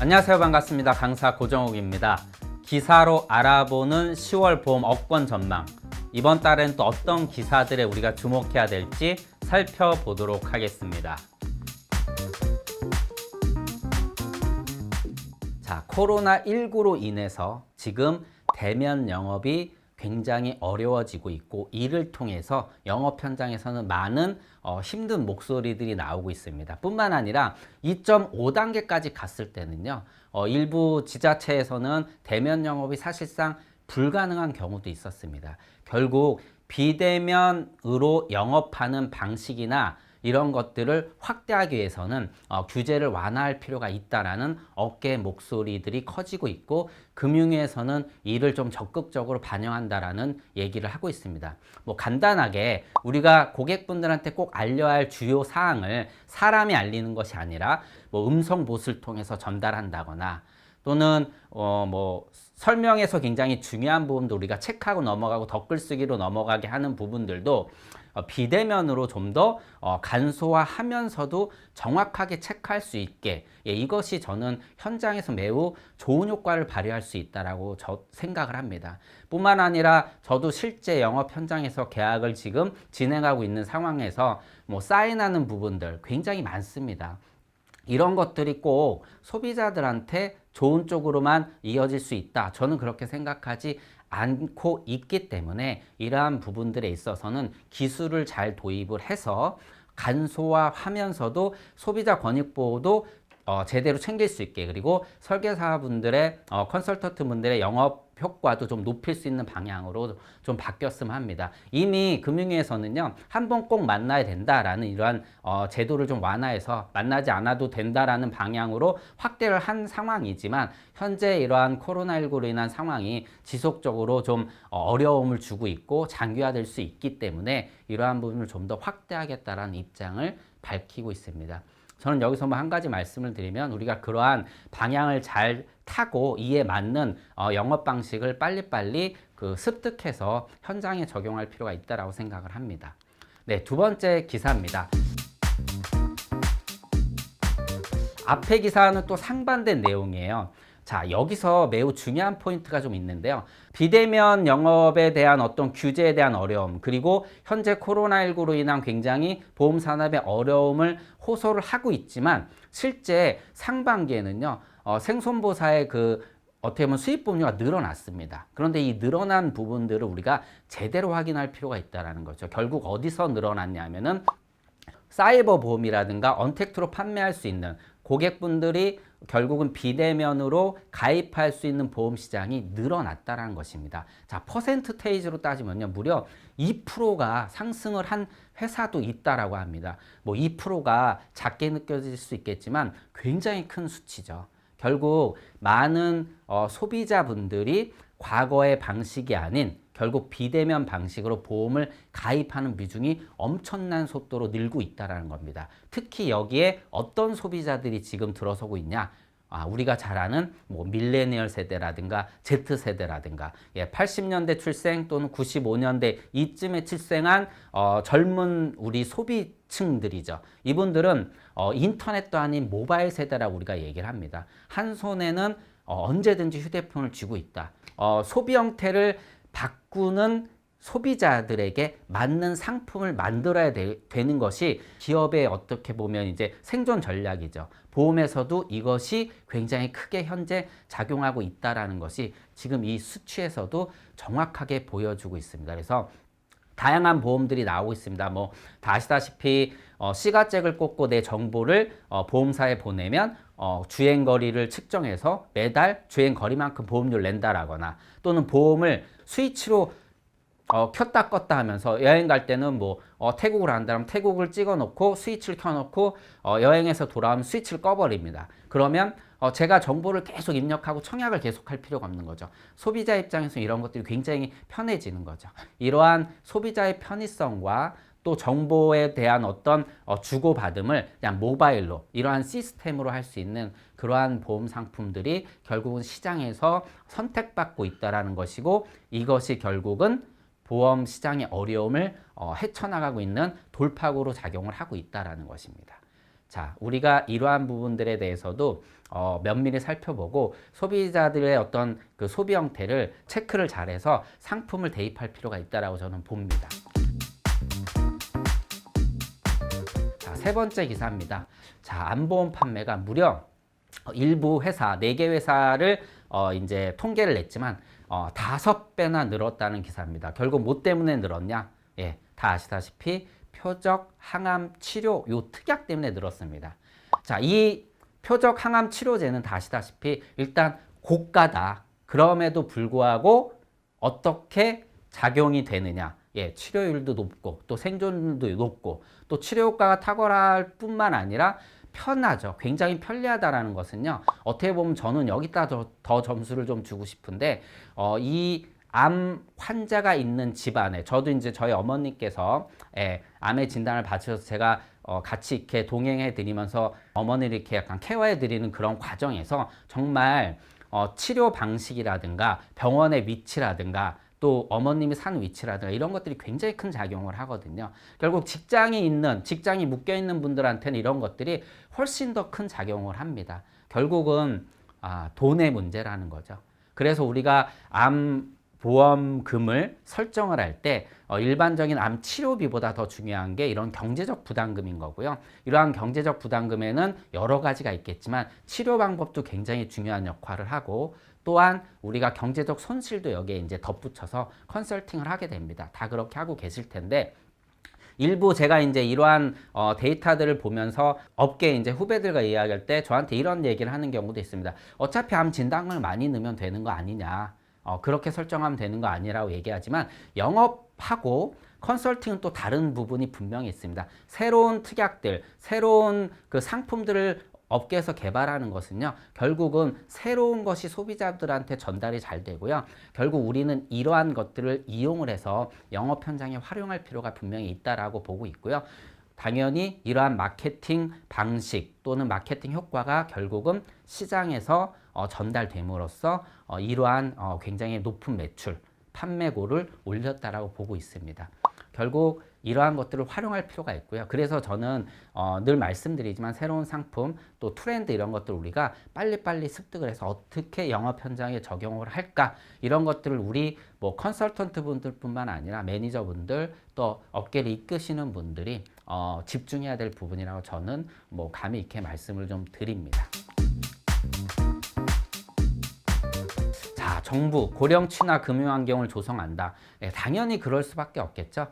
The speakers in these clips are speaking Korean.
안녕하세요. 반갑습니다. 강사 고정욱입니다. 기사로 알아보는 10월 보험 업권 전망. 이번 달엔 또 어떤 기사들에 우리가 주목해야 될지 살펴보도록 하겠습니다. 자, 코로나19로 인해서 지금 대면 영업이 굉장히 어려워지고 있고, 이를 통해서 영업 현장에서는 많은 힘든 목소리들이 나오고 있습니다. 뿐만 아니라 2.5단계까지 갔을 때는요, 일부 지자체에서는 대면 영업이 사실상 불가능한 경우도 있었습니다. 결국 비대면으로 영업하는 방식이나 이런 것들을 확대하기 위해서는 규제를 완화할 필요가 있다라는 업계 목소리들이 커지고 있고, 금융위에서는 이를 좀 적극적으로 반영한다라는 얘기를 하고 있습니다. 뭐 간단하게 우리가 고객분들한테 꼭 알려야 할 주요 사항을 사람이 알리는 것이 아니라 뭐 음성 봇을 통해서 전달한다거나, 또는 뭐 설명에서 굉장히 중요한 부분도 우리가 체크하고 넘어가고 덧글 쓰기로 넘어가게 하는 부분들도 비대면으로 좀 더 간소화하면서도 정확하게 체크할 수 있게, 이것이 저는 현장에서 매우 좋은 효과를 발휘할 수 있다라고 생각을 합니다. 뿐만 아니라 저도 실제 영업 현장에서 계약을 지금 진행하고 있는 상황에서 뭐 사인하는 부분들 굉장히 많습니다. 이런 것들이 꼭 소비자들한테 좋은 쪽으로만 이어질 수 있다, 저는 그렇게 생각하지 않고 있기 때문에 이러한 부분들에 있어서는 기술을 잘 도입을 해서 간소화하면서도 소비자 권익 보호도 제대로 챙길 수 있게, 그리고 설계사분들의 컨설턴트 분들의 영업 효과도 좀 높일 수 있는 방향으로 좀 바뀌었으면 합니다. 이미 금융위에서는요, 한 번 꼭 만나야 된다라는 이러한 제도를 좀 완화해서 만나지 않아도 된다라는 방향으로 확대를 한 상황이지만, 현재 이러한 코로나19로 인한 상황이 지속적으로 좀 어려움을 주고 있고 장기화될 수 있기 때문에 이러한 부분을 좀 더 확대하겠다라는 입장을 밝히고 있습니다. 저는 여기서 뭐 한 가지 말씀을 드리면, 우리가 그러한 방향을 잘 타고 이에 맞는 영업 방식을 빨리빨리 습득해서 현장에 적용할 필요가 있다고 생각을 합니다. 네, 두 번째 기사입니다. 앞의 기사는 또 상반된 내용이에요. 자, 여기서 매우 중요한 포인트가 좀 있는데요. 비대면 영업에 대한 어떤 규제에 대한 어려움, 그리고 현재 코로나19로 인한 굉장히 보험 산업의 어려움을 호소를 하고 있지만, 실제 상반기에는요, 생손보사의 어떻게 보면 수입 보험료가 늘어났습니다. 그런데 이 늘어난 부분들을 우리가 제대로 확인할 필요가 있다는 거죠. 결국 어디서 늘어났냐면은 사이버 보험이라든가 언택트로 판매할 수 있는 고객분들이 결국은 비대면으로 가입할 수 있는 보험 시장이 늘어났다는 것입니다. 자, 퍼센트테이지로 따지면요, 무려 2%가 상승을 한 회사도 있다라고 합니다. 뭐 2%가 작게 느껴질 수 있겠지만 굉장히 큰 수치죠. 결국 많은 소비자분들이 과거의 방식이 아닌 결국 비대면 방식으로 보험을 가입하는 비중이 엄청난 속도로 늘고 있다는 겁니다. 특히 여기에 어떤 소비자들이 지금 들어서고 있냐? 우리가 잘 아는 뭐 밀레니얼 세대라든가 Z세대라든가 80년대 출생 또는 95년대 이쯤에 출생한 젊은 우리 소비층들이죠. 이분들은 인터넷도 아닌 모바일 세대라고 우리가 얘기를 합니다. 한 손에는 언제든지 휴대폰을 쥐고 있다. 소비 형태를 바꾸는 소비자들에게 맞는 상품을 만들어야 되는 것이 기업의 어떻게 보면 이제 생존 전략이죠. 보험에서도 이것이 굉장히 크게 현재 작용하고 있다는 것이 지금 이 수치에서도 정확하게 보여주고 있습니다. 그래서 다양한 보험들이 나오고 있습니다. 뭐 다 아시다시피 시가잭을 꽂고 내 정보를 보험사에 보내면 주행거리를 측정해서 매달 주행거리만큼 보험료를 낸다라거나, 또는 보험을 스위치로 켰다 껐다 하면서 여행 갈 때는 뭐 태국을 한다면 태국을 찍어 놓고 스위치를 켜 놓고 여행에서 돌아오면 스위치를 꺼버립니다. 그러면 제가 정보를 계속 입력하고 청약을 계속할 필요가 없는 거죠. 소비자 입장에서 이런 것들이 굉장히 편해지는 거죠. 이러한 소비자의 편의성과 또 정보에 대한 어떤 주고받음을 그냥 모바일로, 이러한 시스템으로 할 수 있는 그러한 보험 상품들이 결국은 시장에서 선택받고 있다는 것이고, 이것이 결국은 보험 시장의 어려움을 헤쳐나가고 있는 돌파구로 작용을 하고 있다는 것입니다. 자, 우리가 이러한 부분들에 대해서도 면밀히 살펴보고 소비자들의 어떤 그 소비 형태를 체크를 잘해서 상품을 대입할 필요가 있다라고 저는 봅니다. 자, 세 번째 기사입니다. 자, 암보험 판매가 무려 일부 회사, 4개 회사를 이제 통계를 냈지만 5배나 늘었다는 기사입니다. 결국 뭐 때문에 늘었냐? 예, 다 아시다시피 표적 항암 치료 요 특약 때문에 늘었습니다. 자, 이 표적 항암 치료제는 다 아시다시피 일단 고가다. 그럼에도 불구하고 어떻게 작용이 되느냐? 예, 치료율도 높고 또 생존율도 높고 또 치료 효과가 탁월할 뿐만 아니라 편하죠. 굉장히 편리하다라는 것은요. 어떻게 보면 저는 여기다 더 점수를 좀 주고 싶은데 이 암 환자가 있는 집안에 저도 이제 저희 어머니께서 암의 진단을 받으셔서 제가 같이 이렇게 동행해 드리면서 어머니를 이렇게 약간 케어해 드리는 그런 과정에서 정말 치료 방식이라든가 병원의 위치라든가 또 어머님이 사는 위치라든가 이런 것들이 굉장히 큰 작용을 하거든요. 결국 직장이 묶여 있는 분들한테는 이런 것들이 훨씬 더 큰 작용을 합니다. 결국은 돈의 문제라는 거죠. 그래서 우리가 암 보험금을 설정을 할 때 일반적인 암 치료비보다 더 중요한 게 이런 경제적 부담금인 거고요. 이러한 경제적 부담금에는 여러 가지가 있겠지만 치료 방법도 굉장히 중요한 역할을 하고 또한 우리가 경제적 손실도 여기에 이제 덧붙여서 컨설팅을 하게 됩니다. 다 그렇게 하고 계실 텐데 일부 제가 이제 이러한 데이터들을 보면서 업계 이제 후배들과 이야기할 때 저한테 이런 얘기를 하는 경우도 있습니다. 어차피 암 진단을 많이 넣으면 되는 거 아니냐. 그렇게 설정하면 되는 거 아니라고 얘기하지만 영업하고 컨설팅은 또 다른 부분이 분명히 있습니다. 새로운 특약들, 새로운 그 상품들을 업계에서 개발하는 것은요, 결국은 새로운 것이 소비자들한테 전달이 잘 되고요. 결국 우리는 이러한 것들을 이용을 해서 영업 현장에 활용할 필요가 분명히 있다라고 보고 있고요. 당연히 이러한 마케팅 방식 또는 마케팅 효과가 결국은 시장에서 전달됨으로써 이러한 굉장히 높은 매출, 판매고를 올렸다라고 보고 있습니다. 결국 이러한 것들을 활용할 필요가 있고요. 그래서 저는 늘 말씀드리지만 새로운 상품 또 트렌드 이런 것들 우리가 빨리빨리 습득을 해서 어떻게 영업 현장에 적용을 할까 이런 것들을 우리 뭐 컨설턴트 분들뿐만 아니라 매니저분들 또 업계를 이끄시는 분들이 집중해야 될 부분이라고 저는 뭐 감히 이렇게 말씀을 좀 드립니다. 자, 정부 고령 친화 금융 환경을 조성한다. 당연히 그럴 수밖에 없겠죠.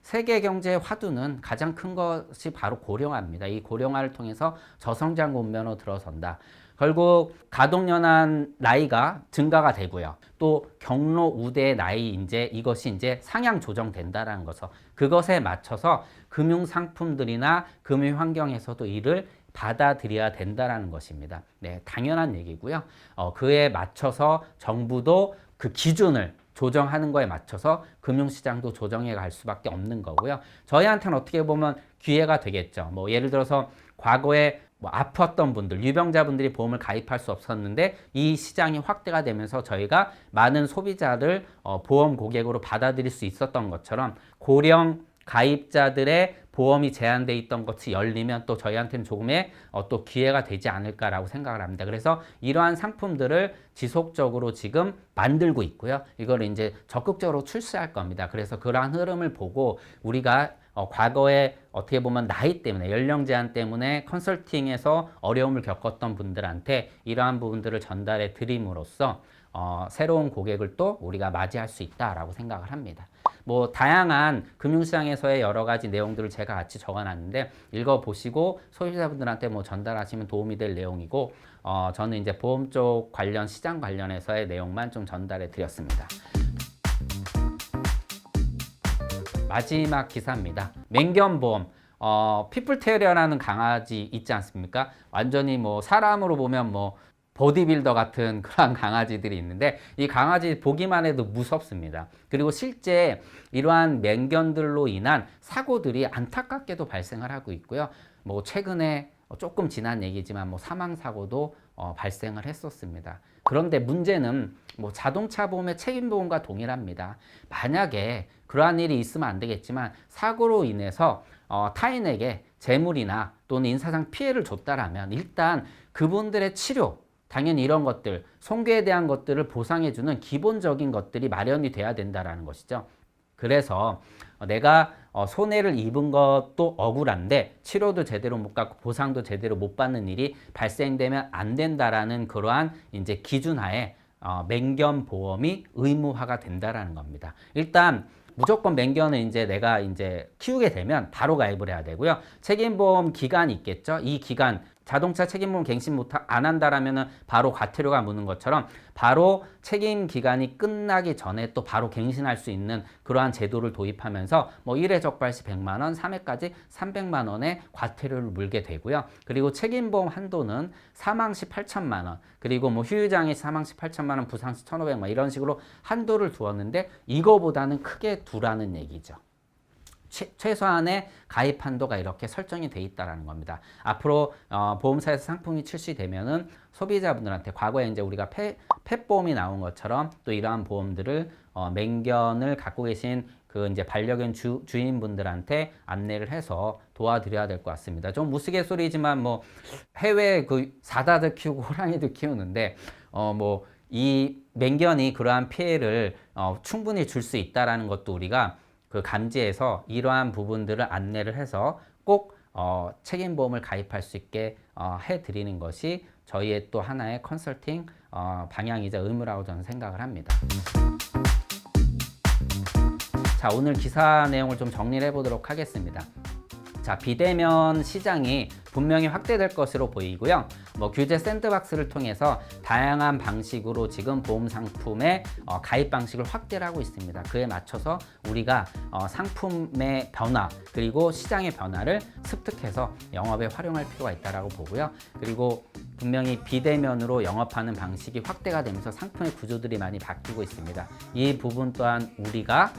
세계 경제의 화두는 가장 큰 것이 바로 고령화입니다. 이 고령화를 통해서 저성장 국면으로 들어선다. 결국 가동연한 나이가 증가가 되고요. 또 경로 우대의 나이 이것이 이제 상향 조정된다라는 것을 그것에 맞춰서 금융 상품들이나 금융 환경에서도 이를 받아들여야 된다라는 것입니다. 네, 당연한 얘기고요. 그에 맞춰서 정부도 그 기준을 조정하는 거에 맞춰서 금융시장도 조정해 갈 수밖에 없는 거고요. 저희한테는 어떻게 보면 기회가 되겠죠. 뭐 예를 들어서 과거에 뭐 아팠던 분들, 유병자분들이 보험을 가입할 수 없었는데 이 시장이 확대가 되면서 저희가 많은 소비자를 보험 고객으로 받아들일 수 있었던 것처럼 고령 가입자들의 보험이 제한돼 있던 것이 열리면 또 저희한테는 조금의 또 기회가 되지 않을까라고 생각을 합니다. 그래서 이러한 상품들을 지속적으로 지금 만들고 있고요. 이걸 이제 적극적으로 출시할 겁니다. 그래서 그러한 흐름을 보고 우리가 과거에 어떻게 보면 나이 때문에 연령 제한 때문에 컨설팅에서 어려움을 겪었던 분들한테 이러한 부분들을 전달해 드림으로써 새로운 고객을 또 우리가 맞이할 수 있다라고 생각을 합니다. 뭐 다양한 금융시장에서의 여러 가지 내용들을 제가 같이 적어놨는데 읽어보시고 소비자분들한테 뭐 전달하시면 도움이 될 내용이고 저는 이제 보험 쪽 관련 시장 관련해서의 내용만 좀 전달해 드렸습니다. 마지막 기사입니다. 맹견보험. 피플테리어라는 강아지 있지 않습니까? 완전히 뭐 사람으로 보면 뭐 보디빌더 같은 그런 강아지들이 있는데 이 강아지 보기만 해도 무섭습니다. 그리고 실제 이러한 맹견들로 인한 사고들이 안타깝게도 발생을 하고 있고요. 뭐 최근에 조금 지난 얘기지만 뭐 사망 사고도 발생을 했었습니다. 그런데 문제는 뭐 자동차 보험의 책임 보험과 동일합니다. 만약에 그러한 일이 있으면 안 되겠지만 사고로 인해서 타인에게 재물이나 또는 인사상 피해를 줬다라면 일단 그분들의 치료, 당연히 이런 것들, 손괴에 대한 것들을 보상해주는 기본적인 것들이 마련이 돼야 된다라는 것이죠. 그래서 내가 손해를 입은 것도 억울한데 치료도 제대로 못 받고 보상도 제대로 못 받는 일이 발생되면 안 된다라는 그러한 이제 기준하에 맹견 보험이 의무화가 된다라는 겁니다. 일단 무조건 맹견은 이제 내가 이제 키우게 되면 바로 가입을 해야 되고요. 책임보험 기간이 있겠죠. 이 기간 자동차 책임보험 갱신 안 한다라면은 바로 과태료가 무는 것처럼 바로 책임 기간이 끝나기 전에 또 바로 갱신할 수 있는 그러한 제도를 도입하면서 뭐 1회 적발 시 100만 원, 3회까지 300만 원의 과태료를 물게 되고요. 그리고 책임보험 한도는 사망 시 8천만 원, 그리고 뭐 휴유장애 사망 시 8천만 원, 부상 시 1,500만 원 이런 식으로 한도를 두었는데 이거보다는 크게 두라는 얘기죠. 최소한의 가입 한도가 이렇게 설정이 돼 있다는 겁니다. 앞으로 보험사에서 상품이 출시되면은 소비자분들한테 과거에 이제 우리가 펫보험이 나온 것처럼 또 이러한 보험들을 맹견을 갖고 계신 그 이제 반려견 주인분들한테 안내를 해서 도와드려야 될 것 같습니다. 좀 우스갯소리지만 뭐 해외 그 사다도 키우고 호랑이도 키우는데 뭐 이 맹견이 그러한 피해를 충분히 줄 수 있다라는 것도 우리가 그 감지해서 이러한 부분들을 안내를 해서 꼭 책임보험을 가입할 수 있게 해드리는 것이 저희의 또 하나의 컨설팅 방향이자 의무라고 저는 생각을 합니다. 자, 오늘 기사 내용을 좀 정리를 해보도록 하겠습니다. 자, 비대면 시장이 분명히 확대될 것으로 보이고요. 뭐 규제 샌드박스를 통해서 다양한 방식으로 지금 보험 상품의 가입 방식을 확대를 하고 있습니다. 그에 맞춰서 우리가 상품의 변화 그리고 시장의 변화를 습득해서 영업에 활용할 필요가 있다고 보고요. 그리고 분명히 비대면으로 영업하는 방식이 확대가 되면서 상품의 구조들이 많이 바뀌고 있습니다. 이 부분 또한 우리가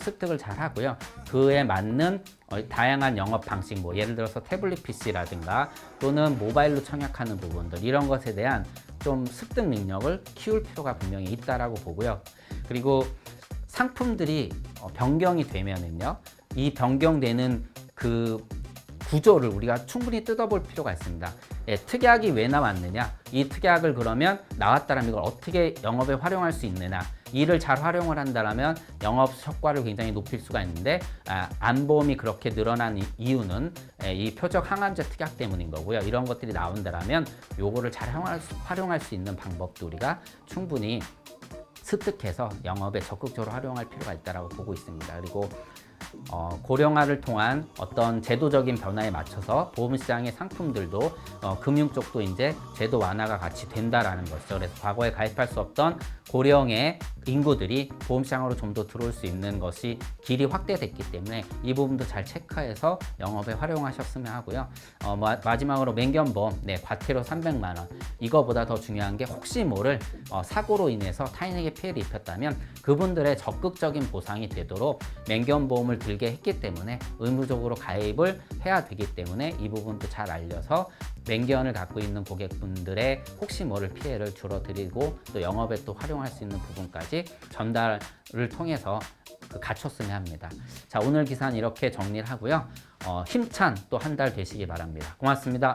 습득을 잘 하고요. 그에 맞는 다양한 영업 방식, 뭐 예를 들어서 태블릿 PC라든가 또는 모바일로 청약하는 부분들 이런 것에 대한 좀 습득 능력을 키울 필요가 분명히 있다라고 보고요. 그리고 상품들이 변경이 되면은요, 이 변경되는 그 구조를 우리가 충분히 뜯어볼 필요가 있습니다. 예, 특약이 왜 나왔느냐, 이 특약을 그러면 나왔다면 이걸 어떻게 영업에 활용할 수 있느냐, 이를 잘 활용을 한다면 영업 효과를 굉장히 높일 수가 있는데 안보험이 그렇게 늘어난 이유는 이 표적 항암제 특약 때문인 거고요. 이런 것들이 나온다면 요거를 잘 활용할 수 있는 방법도 우리가 충분히 습득해서 영업에 적극적으로 활용할 필요가 있다고 보고 있습니다. 그리고 고령화를 통한 어떤 제도적인 변화에 맞춰서 보험시장의 상품들도 금융 쪽도 이제 제도 완화가 같이 된다라는 것이죠. 그래서 과거에 가입할 수 없던 고령의 인구들이 보험시장으로 좀 더 들어올 수 있는 것이 길이 확대됐기 때문에 이 부분도 잘 체크해서 영업에 활용하셨으면 하고요. 마지막으로 맹견보험, 과태료 300만 원. 이거보다 더 중요한 게 혹시 모를 사고로 인해서 타인에게 피해를 입혔다면 그분들의 적극적인 보상이 되도록 맹견보험을 들게 했기 때문에 의무적으로 가입을 해야 되기 때문에 이 부분도 잘 알려서 맹견을 갖고 있는 고객분들의 혹시 모를 피해를 줄어들이고 또 영업에 또 활용할 수 있는 부분까지 전달을 통해서 갖췄으면 합니다. 자, 오늘 기사는 이렇게 정리를 하고요. 힘찬 또 한 달 되시기 바랍니다. 고맙습니다.